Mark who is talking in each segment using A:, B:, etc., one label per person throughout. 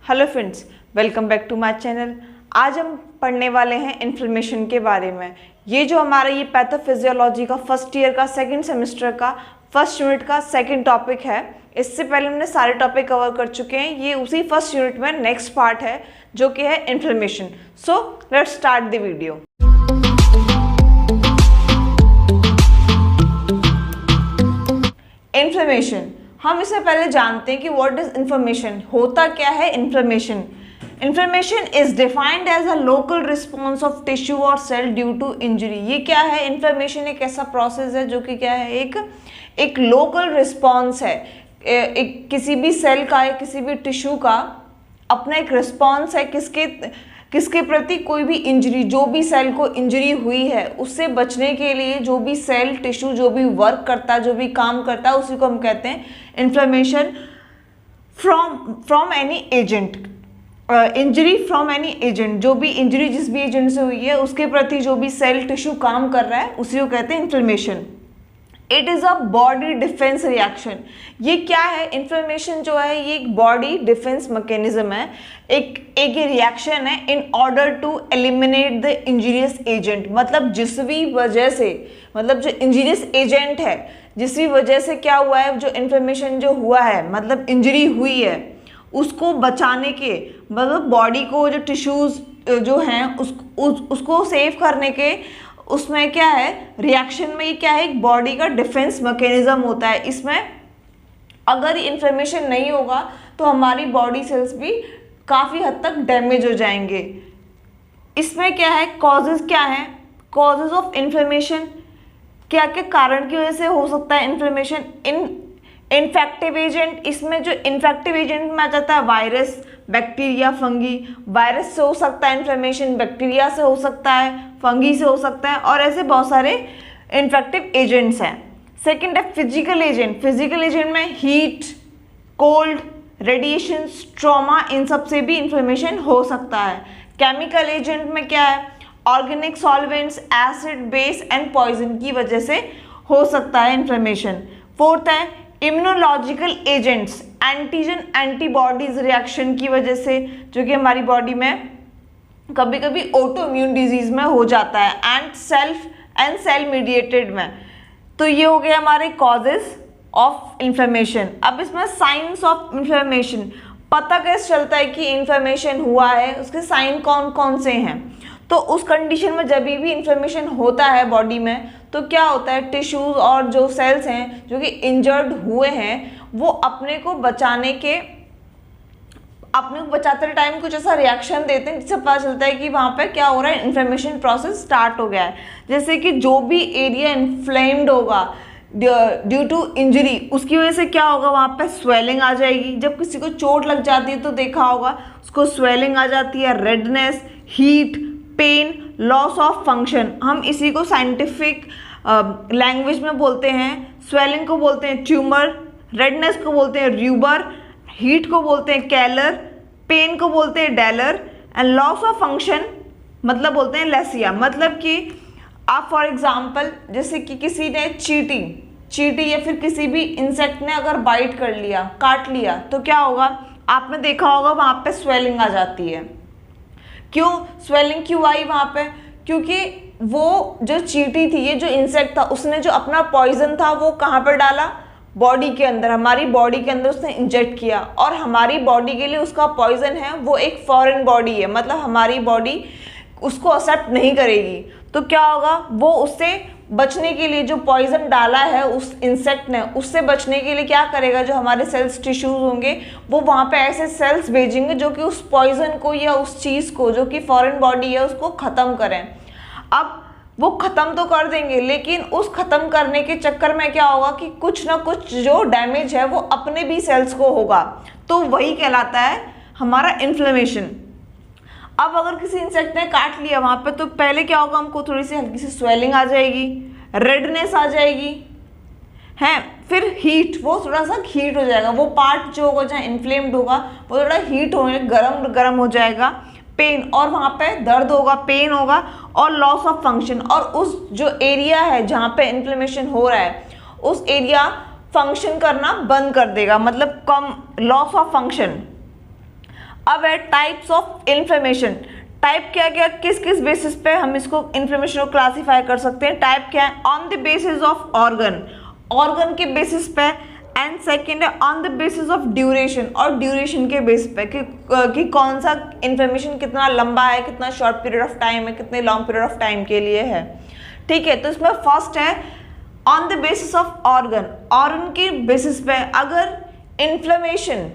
A: Hello friends, welcome back to my channel. आज हम पढ़ने वाले हैं इन्फ्लेमेशन के बारे में। ये जो हमारा ये पैथोफिजियोलॉजी का फर्स्ट ईयर का सेकंड सेमेस्टर का फर्स्ट यूनिट का सेकंड टॉपिक है। इससे पहले हमने सारे टॉपिक कवर कर चुके हैं। ये उसी फर्स्ट यूनिट में नेक्स्ट पार्ट है जो कि है inflammation. So let's start the video. Inflammation, हम इससे पहले जानते हैं कि व्हाट इज इन्फ्लेमेशन, होता क्या है inflammation. Inflammation is defined as a local response of tissue और सेल ड्यू टू इंजरी। ये क्या है? इन्फ्लेमेशन एक ऐसा प्रोसेस है जो कि क्या है, एक लोकल रिस्पॉन्स है। एक किसी भी सेल का या किसी भी टिश्यू का अपना एक रिस्पॉन्स है किसके प्रति, कोई भी इंजरी, जो भी सेल को इंजरी हुई है उससे बचने के लिए जो भी सेल टिश्यू जो भी वर्क करता है, जो भी काम करता है, उसी को हम कहते हैं inflammation from any agent. Injury from any agent, जो भी इंजरी जिस भी एजेंट से हुई है उसके प्रति जो भी सेल टिश्यू काम कर रहा है उसी को कहते हैं inflammation. It is a body defence reaction. ये क्या है? इन्फ्लेमेशन जो है ये एक बॉडी डिफेंस मैकेनिज्म है, एक रिएक्शन है in order to eliminate the injurious agent. मतलब जिस भी वजह से, मतलब जो इंजीरियस एजेंट है, जिस भी वजह से क्या हुआ है, जो इन्फ्लेमेशन जो हुआ है, मतलब इंजरी हुई है, उसको बचाने के, मतलब बॉडी को जो टिश्यूज जो हैं उसको सेव करने के, उसमें क्या है, रिएक्शन में ये क्या है, एक बॉडी का डिफेंस मैकेनिज्म होता है। इसमें अगर इन्फ्लेमेशन नहीं होगा तो हमारी बॉडी सेल्स भी काफ़ी हद तक डैमेज हो जाएंगे। इसमें क्या है, कॉजेज क्या है, कॉजेज ऑफ इन्फ्लेमेशन, क्या क्या कारण की वजह से हो सकता है इन्फ्लेमेशन। इन्फेक्टिव एजेंट, इसमें जो इन्फेक्टिव एजेंट में आ जाता है वायरस, बैक्टीरिया, फंगी। वायरस से हो सकता है इन्फ्लेमेशन, बैक्टीरिया से हो सकता है, फंगी से हो सकता है, और ऐसे बहुत सारे इन्फेक्टिव एजेंट्स हैं। सेकंड है फिजिकल एजेंट। फिजिकल एजेंट में हीट, कोल्ड, रेडिएशन, ट्रॉमा, इन सब से भी इन्फ्लेमेशन हो सकता है। केमिकल एजेंट में क्या है, organic solvents, acid, base and poison की वजह से हो सकता है इन्फ्लेमेशन। फोर्थ है immunological agents, antigen antibodies reaction की वजह से, जो कि हमारी बॉडी में कभी कभी ऑटो इम्यून डिजीज में हो जाता है, एंड सेल मीडिएटेड में। तो ये हो गए हमारे कॉजेज ऑफ इन्फ्लेमेशन। अब इसमें साइंस ऑफ इन्फ्लेमेशन, पता कैसे चलता है कि इन्फ्लेमेशन हुआ है, उसके साइन कौन कौन से हैं। तो उस कंडीशन में जब भी इन्फ्लेमेशन होता है बॉडी में तो क्या होता है, टिश्यूज और जो सेल्स हैं जो कि इंजर्ड हुए हैं वो अपने को बचाते टाइम कुछ ऐसा रिएक्शन देते हैं जिससे पता चलता है कि वहाँ पे क्या हो रहा है, इन्फ्लेमेशन प्रोसेस स्टार्ट हो गया है। जैसे कि जो भी एरिया इन्फ्लेम्ड होगा ड्यू टू इंजरी, उसकी वजह से क्या होगा, वहाँ पे स्वेलिंग आ जाएगी। जब किसी को चोट लग जाती है तो देखा होगा उसको स्वेलिंग आ जाती है, redness, heat, pain, loss of function. हम इसी को साइंटिफिक लैंग्वेज में बोलते हैं, स्वेलिंग को बोलते हैं ट्यूमर, रेडनेस को बोलते हैं र्यूबर, हीट को बोलते हैं कैलर, पेन को बोलते हैं dealer, and loss of function मतलब बोलते हैं लेसिया। मतलब कि आप फॉर एग्जांपल, जैसे कि किसी ने चींटी या फिर किसी भी इंसेक्ट ने अगर बाइट कर लिया, काट लिया, तो क्या होगा, आपने देखा होगा वहाँ पे स्वेलिंग आ जाती है। क्यों स्वेलिंग क्यों आई वहाँ पे? क्योंकि वो जो चींटी थी, ये जो इंसेक्ट था, उसने जो अपना पॉइजन था वो कहाँ पर डाला, बॉडी के अंदर, हमारी बॉडी के अंदर उसने इंजेक्ट किया। और हमारी बॉडी के लिए उसका पॉइजन है वो एक फॉरेन बॉडी है, मतलब हमारी बॉडी उसको एक्सेप्ट नहीं करेगी। तो क्या होगा, वो उससे बचने के लिए जो पॉइजन डाला है उस इंसेक्ट ने, उससे बचने के लिए क्या करेगा, जो हमारे सेल्स टिश्यूज होंगे वो वहाँ पे ऐसे सेल्स भेजेंगे जो कि उस पॉइजन को या उस चीज़ को जो कि फॉरेन बॉडी है उसको ख़त्म करें। अब वो ख़त्म तो कर देंगे, लेकिन उस ख़त्म करने के चक्कर में क्या होगा कि कुछ ना कुछ जो डैमेज है वो अपने भी सेल्स को होगा। तो वही कहलाता है हमारा इन्फ्लेमेशन। अब अगर किसी इंसेक्ट ने काट लिया वहाँ पे, तो पहले क्या होगा, हमको थोड़ी सी हल्की सी स्वेलिंग आ जाएगी, रेडनेस आ जाएगी, हैं, फिर हीट, वो थोड़ा सा हीट हो जाएगा, वो पार्ट जो होगा जहाँ इन्फ्लेम्ड होगा वो थोड़ा हीट होने, गरम हो जाएगा। पेन, और वहाँ पे दर्द होगा, पेन होगा, और लॉस ऑफ फंक्शन, और उस जो एरिया है जहाँ पे इन्फ्लेमेशन हो रहा है उस एरिया फंक्शन करना बंद कर देगा, मतलब कम, लॉस ऑफ फंक्शन। अब है टाइप्स ऑफ इंफॉर्मेशन। टाइप क्या क्या, किस किस बेसिस पे हम इसको इंफॉर्मेशन को क्लासीफाई कर सकते हैं। टाइप क्या है, on the basis of organ, organ के बेसिस पे। एंड सेकेंड है on the basis of duration, और ड्यूरेशन के बेस पे कि कौन सा इंफॉर्मेशन कितना लंबा है, कितना शॉर्ट पीरियड ऑफ टाइम है, कितने लॉन्ग पीरियड ऑफ टाइम के लिए है। ठीक है, तो इसमें फर्स्ट है on the basis of organ, organ के बेसिस पे अगर इन्फ्लेमेशन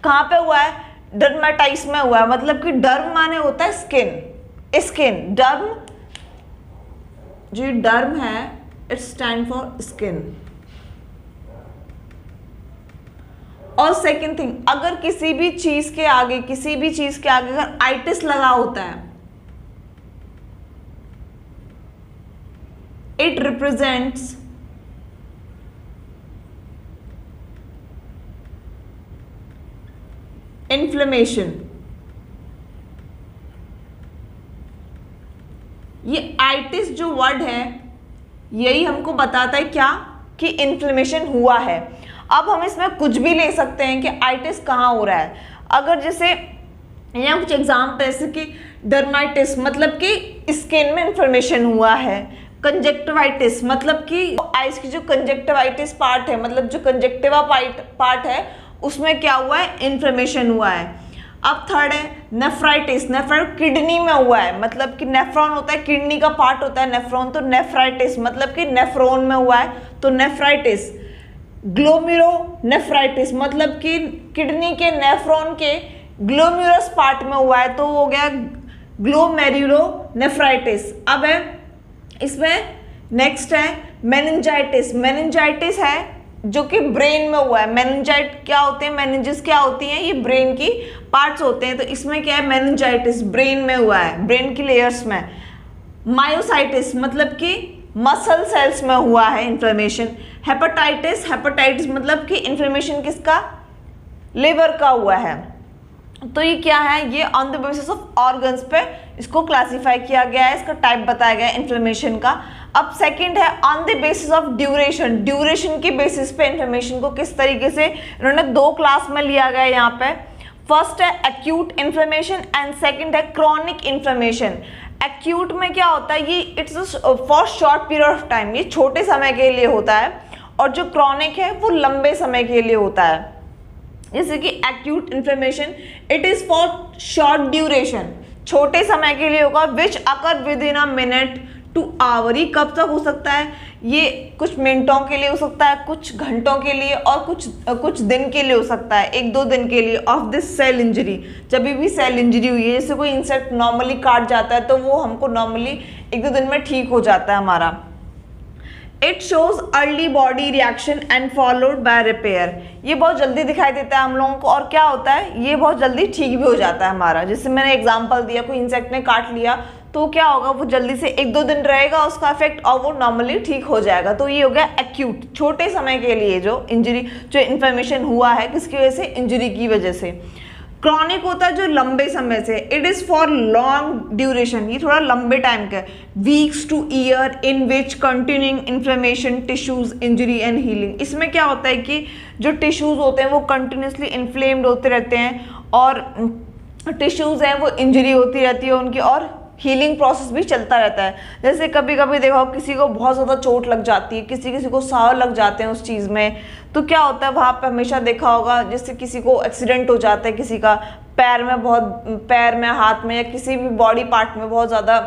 A: कहाँ पे हुआ है, डर्मेटाइटिस में हुआ है, मतलब कि डर्म माने होता है स्किन, स्किन डर्म, जो डर्म है इट स्टैंड फॉर स्किन। और सेकेंड थिंग, अगर किसी भी चीज के आगे अगर आइटिस लगा होता है, इट रिप्रेजेंट्स इन्फ्लेमेशन। ये आइटिस जो वर्ड है यही हमको बताता है क्या, कि इन्फ्लेमेशन हुआ है। अब हम इसमें कुछ भी ले सकते हैं कि आइटिस कहाँ हो रहा है। अगर जैसे यहाँ कुछ एग्जाम्पल जैसे कि डर्माइटिस मतलब कि स्किन में इन्फ्लेमेशन हुआ है, कंजक्टिवाइटिस मतलब कि आइस की जो कंजक्टिवाइटिस पार्ट है, मतलब जो कंजक्टिवा पार्ट है उसमें क्या हुआ है, इन्फ्लेमेशन हुआ है। अब थर्ड है नेफ्राइटिस, नेफ्राइटिस किडनी में हुआ है, मतलब कि नेफ्रॉन होता है, किडनी का पार्ट होता है नेफ्रॉन, तो नेफ्राइटिस मतलब कि नेफ्रॉन में हुआ है तो नेफ्राइटिस। ग्लोमेरुलोनेफ्राइटिस मतलब कि किडनी के नेफ्रॉन के ग्लोमेरुलस पार्ट में हुआ है तो हो गया ग्लोमेरुलोनेफ्राइटिस। अब है इसमें नेक्स्ट है मेनिंजाइटिस, मेनिंजाइटिस है जो कि ब्रेन में हुआ है। मेनिंजाइट क्या होते हैं, मेनिंजेस क्या होती हैं, ये ब्रेन की पार्ट्स होते हैं, तो इसमें क्या है मेनिंजाइटिस ब्रेन में हुआ है, ब्रेन की लेयर्स में। मायोसाइटिस मतलब कि मसल सेल्स में हुआ है इन्फ्लेमेशन। हेपेटाइटिस, हेपेटाइटिस मतलब कि इन्फ्लेमेशन किसका, लिवर का हुआ है। तो ये क्या है, ये on the basis of organs पे इसको क्लासिफाई किया गया है, इसका टाइप बताया गया है इन्फ्लेमेशन का। अब सेकंड है on the basis of duration, duration के बेसिस पे इन्फ्लेमेशन को किस तरीके से इन्होंने दो क्लास में लिया गया है यहाँ पे। फर्स्ट है एक्यूट इन्फ्लेमेशन एंड सेकंड है क्रॉनिक इन्फ्लेमेशन। एक्यूट में क्या होता है, ये it's for short period of time, ये छोटे समय के लिए होता है, और जो क्रॉनिक है वो लंबे समय के लिए होता है। जैसे कि acute inflammation it is for short duration, छोटे समय के लिए होगा, which occur within a minute to hour. ये कब तक हो सकता है, ये कुछ मिनटों के लिए हो सकता है, कुछ घंटों के लिए, और कुछ दिन के लिए हो सकता है, एक दो दिन के लिए। ऑफ दिस सेल इंजरी, जब भी सेल इंजरी हुई है, जैसे कोई इंसेक्ट नॉर्मली काट जाता है तो वो हमको नॉर्मली एक दो दिन में ठीक हो जाता है हमारा। It shows early body reaction and followed by repair, ये बहुत जल्दी दिखाई देता है हम लोगों को, और क्या होता है ये बहुत जल्दी ठीक भी हो जाता है हमारा। जैसे मैंने एग्जांपल दिया, कोई इंसेक्ट ने काट लिया तो क्या होगा, वो जल्दी से एक दो दिन रहेगा उसका इफेक्ट और वो नॉर्मली ठीक हो जाएगा। तो ये हो गया एक्यूट, छोटे समय के लिए जो इंजरी, जो इन्फ्लेमेशन हुआ है किसकी वजह से, इंजरी की वजह से। क्रॉनिक होता है जो लंबे समय से, it is for long duration, ये थोड़ा लंबे टाइम का, weeks two year in which continuing inflammation tissues injury and healing. इसमें क्या होता है कि जो टिश्यूज होते हैं वो कंटिन्यूसली इन्फ्लेम्ड होते रहते हैं, और टिश्यूज हैं वो इंजरी होती रहती है उनकी, और हीलिंग प्रोसेस भी चलता रहता है। जैसे कभी कभी देखो किसी को बहुत ज़्यादा चोट लग जाती है, किसी को साव लग जाते हैं उस चीज़ में, तो क्या होता है वहाँ पे हमेशा देखा होगा, जैसे किसी को एक्सीडेंट हो जाता है, किसी का पैर में, हाथ में, या किसी भी बॉडी पार्ट में बहुत ज़्यादा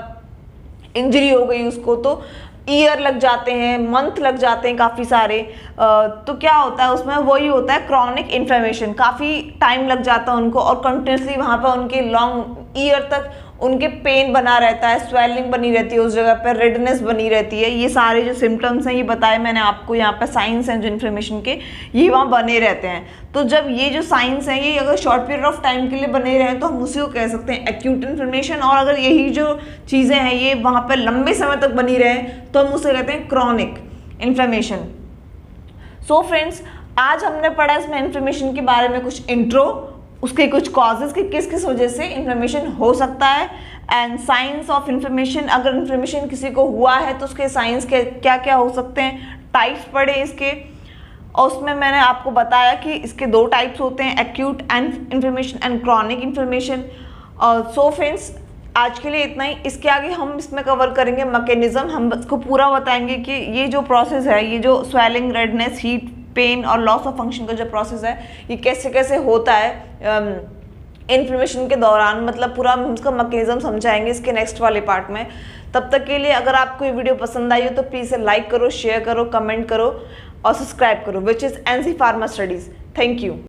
A: इंजरी हो गई उसको, तो ईयर लग जाते हैं, मंथ लग जाते हैं काफ़ी सारे। तो क्या होता है उसमें, वही होता है क्रॉनिक इन्फ्लेमेशन, काफ़ी टाइम लग जाता है उनको, और कंटिन्यूसली वहाँ पर उनके लॉन्ग ईयर तक उनके पेन बना रहता है, स्वेलिंग बनी रहती है उस जगह पर, रेडनेस बनी रहती है। ये सारे जो सिम्टम्स हैं ये बताए मैंने आपको, यहाँ पे साइंस हैं जो इन्फ्लेमेशन के, ये वहाँ बने रहते हैं। तो जब ये जो साइंस हैं ये अगर शॉर्ट पीरियड ऑफ टाइम के लिए बने रहे तो हम उसी को कह सकते हैं एक्यूट इन्फ्लेमेशन, और अगर यही जो चीज़ें हैं ये वहाँ पर लंबे समय तक बनी रहे तो हम उसे कहते हैं क्रॉनिक इन्फ्लेमेशन। सो फ्रेंड्स, आज हमने पढ़ा इसमें इन्फ्लेमेशन के बारे में कुछ इंट्रो, उसके कुछ कॉजेज कि किस किस वजह से इन्फ्लेमेशन हो सकता है, एंड साइंस ऑफ इन्फ्लेमेशन, अगर इन्फ्लेमेशन किसी को हुआ है तो उसके साइंस के क्या क्या हो सकते हैं, टाइप्स पढ़े इसके, और उसमें मैंने आपको बताया कि इसके 2 टाइप्स होते हैं, acute and inflammation and chronic inflammation. So friends, आज के लिए इतना ही। इसके आगे हम इसमें कवर करेंगे मैकेनिज्म, हम इसको पूरा बताएंगे कि ये जो प्रोसेस है, ये जो स्वेलिंग, रेडनेस, हीट, पेन और लॉस ऑफ फंक्शन का जो प्रोसेस है, ये कैसे कैसे होता है इन्फ्लेमेशन के दौरान, मतलब पूरा हम इसका मैकेनिज्म समझाएंगे इसके नेक्स्ट वाले पार्ट में। तब तक के लिए अगर आपको ये वीडियो पसंद आई हो तो प्लीज़ लाइक करो, शेयर करो, कमेंट करो और सब्सक्राइब करो, which is NC pharma studies. Thank you.